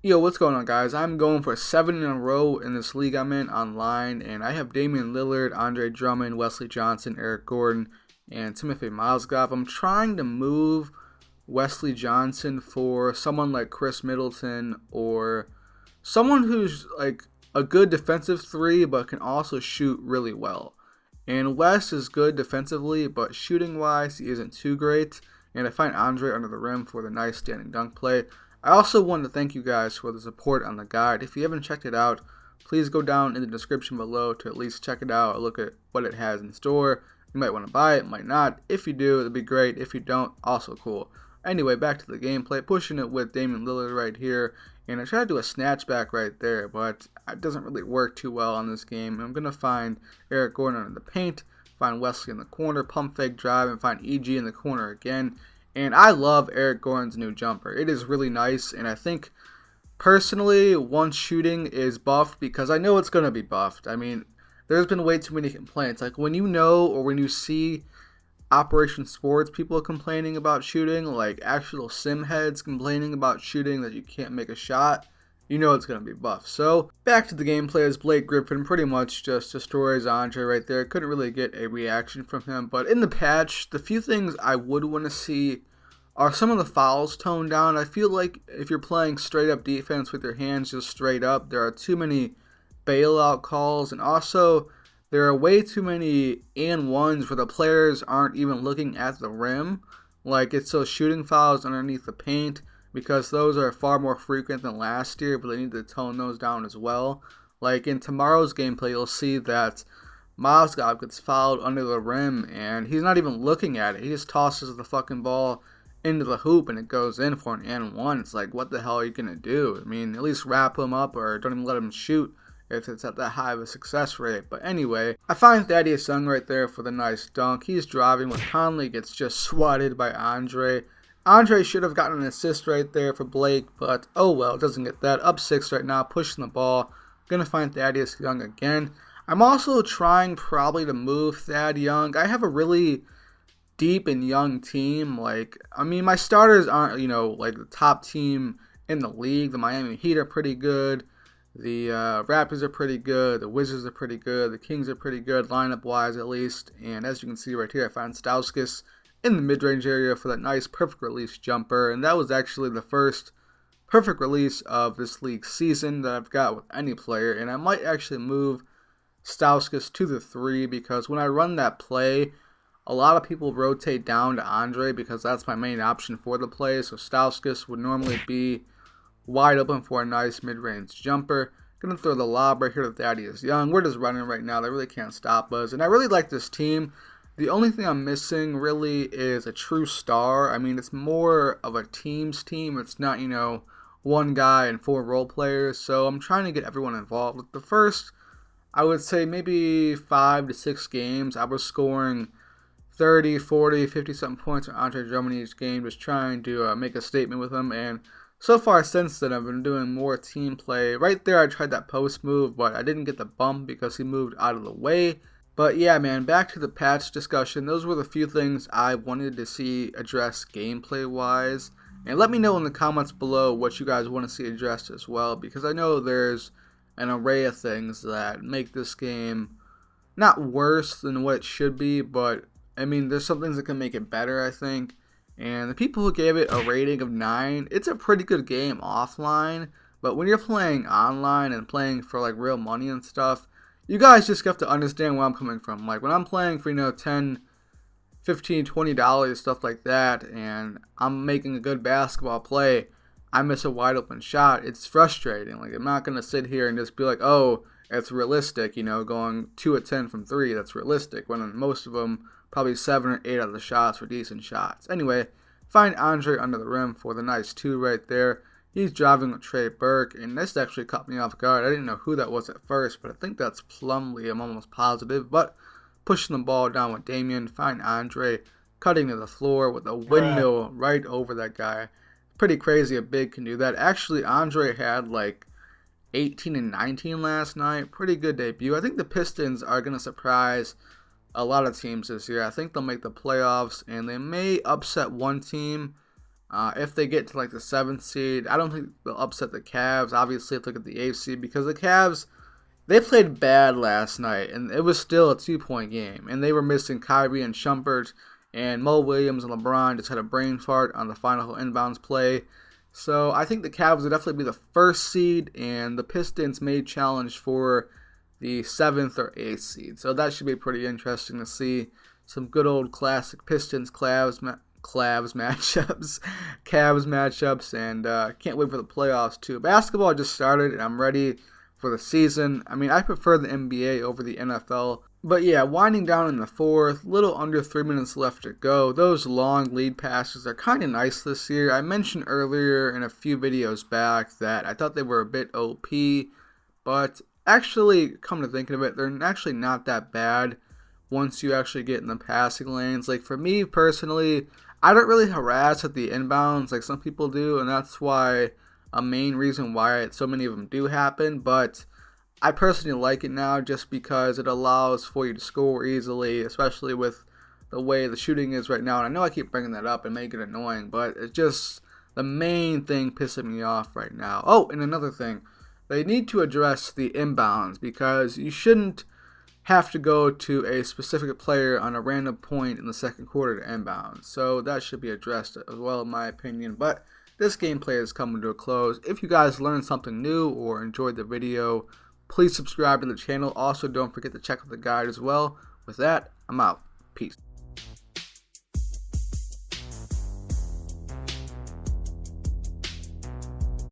Yo, what's going on, guys? I'm going for 7 in a row in this league I'm in online, and I have Damian Lillard, Andre Drummond, Wesley Johnson, Eric Gordon, and Timothy Mozgov. I'm trying to move Wesley Johnson for someone like Chris Middleton or someone who's like a good defensive three but can also shoot really well. And Wes is good defensively, but shooting wise, he isn't too great. And I find Andre under the rim for the nice standing dunk play. I also want to thank you guys for the support on the guide. If you haven't checked it out, please go down in the description below to at least check it out, look at what it has in store. You might want to buy it, might not. If you do, it'd be great. If you don't, also cool. Anyway, back to the gameplay. Pushing it with Damian Lillard right here. And I tried to do a snatch back right there, but it doesn't really work too well on this game. I'm going to find Eric Gordon in the paint, find Wesley in the corner, pump fake drive, and find EG in the corner again. And I love Eric Gordon's new jumper. It is really nice, and I think, personally, once shooting is buffed, because I know it's going to be buffed. I mean, there's been way too many complaints. Like, when you know or when you see Operation Sports people complaining about shooting, like actual sim heads complaining about shooting that you can't make a shot, you know it's going to be buffed. So, back to the gameplay as Blake Griffin pretty much just destroys Andre right there. Couldn't really get a reaction from him. But in the patch, the few things I would want to see are some of the fouls toned down. I feel like if you're playing straight up defense with your hands just straight up, there are too many bailout calls. And also, there are way too many and ones where the players aren't even looking at the rim. Like, it's those shooting fouls underneath the paint, because those are far more frequent than last year, but they need to tone those down as well. Like in tomorrow's gameplay, you'll see that Mozgov gets fouled under the rim, and he's not even looking at it. He just tosses the fucking ball into the hoop, and it goes in for an and one. It's like, what the hell are you going to do? I mean, at least wrap him up or don't even let him shoot if it's at that high of a success rate. But anyway, I find Thaddeus Young right there for the nice dunk. He's driving when Conley gets just swatted by Andre. Andre should have gotten an assist right there for Blake, but oh well, doesn't get that. Up 6 right now, pushing the ball. Gonna find Thaddeus Young again. I'm also trying probably to move Thad Young. I have a really deep and young team. Like, I mean, my starters aren't, like the top team in the league. The Miami Heat are pretty good. The Raptors are pretty good. The Wizards are pretty good. The Kings are pretty good, lineup-wise at least. And as you can see right here, I found Stauskas in the mid-range area for that nice perfect release jumper. And that was actually the first perfect release of this league season that I've got with any player. And I might actually move Stauskas to the 3, because when I run that play, a lot of people rotate down to Andre because that's my main option for the play. So Stauskas would normally be wide open for a nice mid-range jumper. Gonna throw the lob right here to Thaddeus Young. We're just running right now. They really can't stop us. And I really like this team. The only thing I'm missing really is a true star. I mean, it's more of a team's team. It's not, one guy and 4 role players. So I'm trying to get everyone involved. The first, I would say maybe 5 to 6 games, I was scoring 30, 40, 50-something points on Andre Drummond each game, just trying to make a statement with him. And so far since then, I've been doing more team play. Right there, I tried that post move, but I didn't get the bump because he moved out of the way. But yeah, man, back to the patch discussion. Those were the few things I wanted to see addressed gameplay-wise. And let me know in the comments below what you guys want to see addressed as well, because I know there's an array of things that make this game not worse than what it should be, but I mean, there's some things that can make it better, I think. And the people who gave it a rating of 9, it's a pretty good game offline. But when you're playing online and playing for like real money and stuff, you guys just have to understand where I'm coming from. Like when I'm playing for, $10, $15, $20, stuff like that, and I'm making a good basketball play, I miss a wide open shot, it's frustrating. Like, I'm not going to sit here and just be like, oh, it's realistic, going 2 of 10 from 3, that's realistic, when most of them, probably 7 or 8 out of the shots were decent shots. Anyway, find Andre under the rim for the nice 2 right there. He's driving with Trey Burke, and this actually caught me off guard. I didn't know who that was at first, but I think that's Plumlee. I'm almost positive. But pushing the ball down with Damian, find Andre cutting to the floor with a windmill right over that guy. Pretty crazy a big can do that. Actually, Andre had like 18 and 19 last night. Pretty good debut. I think the Pistons are going to surprise a lot of teams this year. I think they'll make the playoffs, and they may upset one team. If they get to like the 7th seed, I don't think they'll upset the Cavs. Obviously, if they get the 8th seed, because the Cavs, they played bad last night, and it was still a 2-point game. And they were missing Kyrie and Shumpert, and Mo Williams and LeBron just had a brain fart on the final inbounds play. So I think the Cavs will definitely be the 1st seed, and the Pistons may challenge for the 7th or 8th seed. So that should be pretty interesting to see. Some good old classic Pistons Cavs matchups, Cavs matchups, and can't wait for the playoffs too. Basketball just started, and I'm ready for the season. I mean, I prefer the NBA over the NFL. But yeah, winding down in the 4th, little under 3 minutes left to go. Those long lead passes are kind of nice this year. I mentioned earlier in a few videos back that I thought they were a bit OP, but actually, come to think of it, they're actually not that bad once you actually get in the passing lanes. Like for me personally, I don't really harass at the inbounds like some people do, and that's why a main reason why so many of them do happen. But I personally like it now just because it allows for you to score easily, especially with the way the shooting is right now. And I know I keep bringing that up and make it annoying, but it's just the main thing pissing me off right now. Oh, and another thing, they need to address the inbounds, because you shouldn't have to go to a specific player on a random point in the second quarter to inbounds. So that should be addressed as well, in my opinion. But this gameplay is coming to a close. If you guys learned something new or enjoyed the video, please subscribe to the channel. Also, don't forget to check out the guide as well. With that, I'm out. Peace.